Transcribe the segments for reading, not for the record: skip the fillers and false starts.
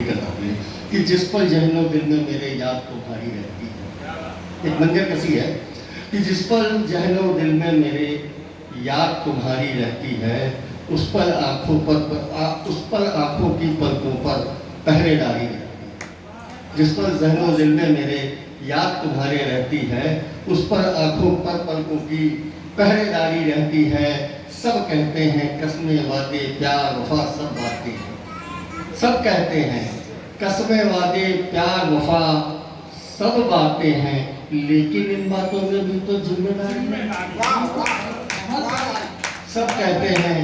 हकीकत अपनी कि जिस पल जहनो दिल में मेरे याद तुम्हारी रहती है। एक मंजर कसी है कि जिस पल जहनो दिल में मेरे याद तुम्हारी रहती है, उस पल आंखों की पलकों पर पहरेदारी रहती है। जिस पल जहनो दिल में मेरे याद तुम्हारे रहती है, उस पर आंखों पर पलकों की पहरेदारी रहती है। सब कहते हैं कसमें वादे प्यार वफा सब बातें हैं। सब कहते हैं कसमें वादे प्यार वफा सब बातें हैं, लेकिन इन बातों में भी तो जिम्मेदारी है। सब कहते हैं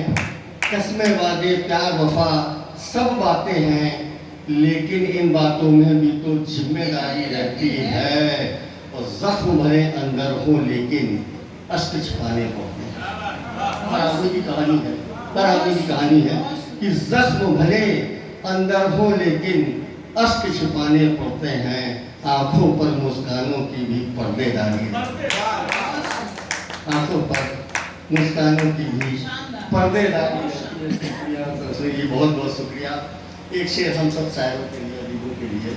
कसमें वादे प्यार वफा सब बातें हैं, लेकिन इन बातों में भी तो जिम्मेदारी रहती है। और जख्म भरे अंदर हो लेकिन अश्क छिपाने पड़ते हैं। आदमी की कहानी है, पर आदमी की कहानी है कि जख्म भले अंदर हो लेकिन अश्क छिपाने पड़ते हैं। आंखों पर मुस्कानों की भी पर्देदारी है। आंखों पर मुस्कानों की भी पर्देदारी है। बहुत बहुत शुक्रिया। एक शेर हम सब शायरों के लिए, अदीबों के लिए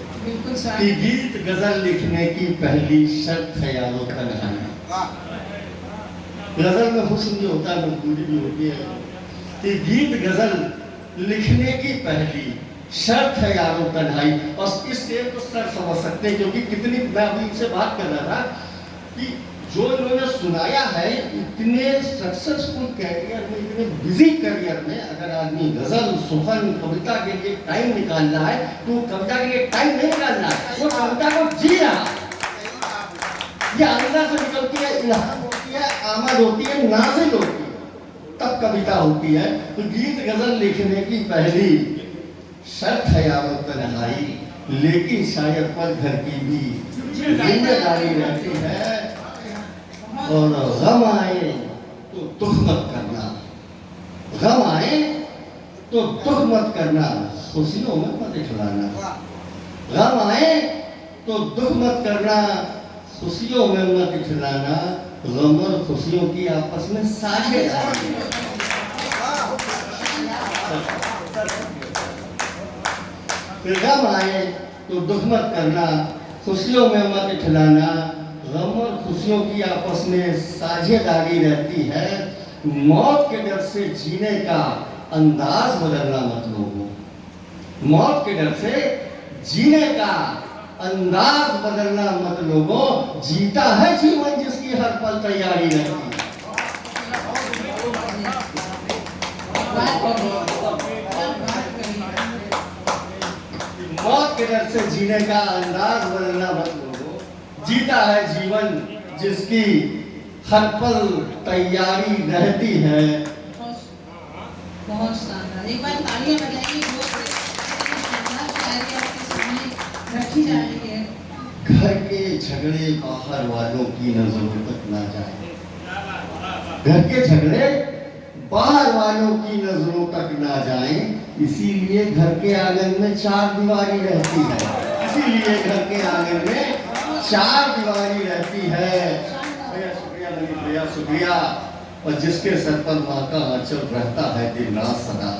कि गीत गजल लिखने की पहली शर्त ख्यालों का नहाना। गजल में हुस्न भी होता है, मजबूरी भी होती है कि गीत गजल लिखने की पहली शर्त है यारों तन्हाई। और इस शेर को सर समझ सकते हैं, क्योंकि कितनी, मैं अभी इनसे बात कर रहा था कि जो इन्होंने सुनाया है, इतने सक्सेसफुल कैरियर में, इतने बिजी करियर में, अगर आदमी गजल सुखन कविता के लिए टाइम निकालना है तो कविता के लिए टाइम नहीं निकालना है, वो कविता को जी रहा। ये अंदर से निकलती है, इल्हाम होती है, आमद होती है, नाज़िल होती है, तब कविता होती है। तो गीत गजल लिखने की पहली शर्त है यारों तन्हाई, लेकिन शायर पर घर की भी जिम्मेदारी रहती है। और गम आए तो दुख मत करना, गम आए तो दुख मत करना, खुशियों में मत खिलाना। गम आए तो दुख मत करना, खुशियों में मत खिलाना। गम और खुशियों की आपस में साझेदारी। गम आए तो दुख मत करना, खुशियों में मत खिलाना। गम और खुशियों की आपस में साझेदारी रहती है। मौत के डर से जीने का अंदाज बदलना मत लोगों। मौत के डर से जीने का अंदाज बदलना मत लोगों। जीता है जीवन जिसकी हर पल तैयारी रहती है। मौत के डर से जीने का अंदाज बदलना मत लोगों। जीता है जीवन जिसकी हर पल तैयारी रहती है। बहुत शानदार, एक बार तालियां बजाइए। शानदार शायरी आपके सामने रखी जा रही है। घर के झगड़े बाहर वालों की नजरों तक ना जाए। घर के झगड़े बाहर वालों की नजरों तक ना जाए, इसीलिए घर के आंगन में चार दीवारी रहती है। इसीलिए घर के आंगन में चार दीवारी रहती है। शुक्रिया भैया, शुक्रिया। और जिसके सर पर माँ का आंचल रहता है दिन रात सदा,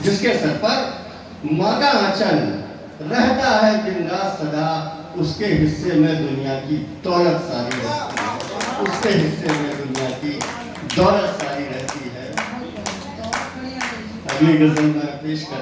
जिसके सर पर माँ का आंचल रहता है दिन रात सदा, उसके हिस्से में दुनिया की दौलत सारी रहती है। उसके हिस्से में दुनिया की दौलत सारी रहती है। अगली गजल में पेश करता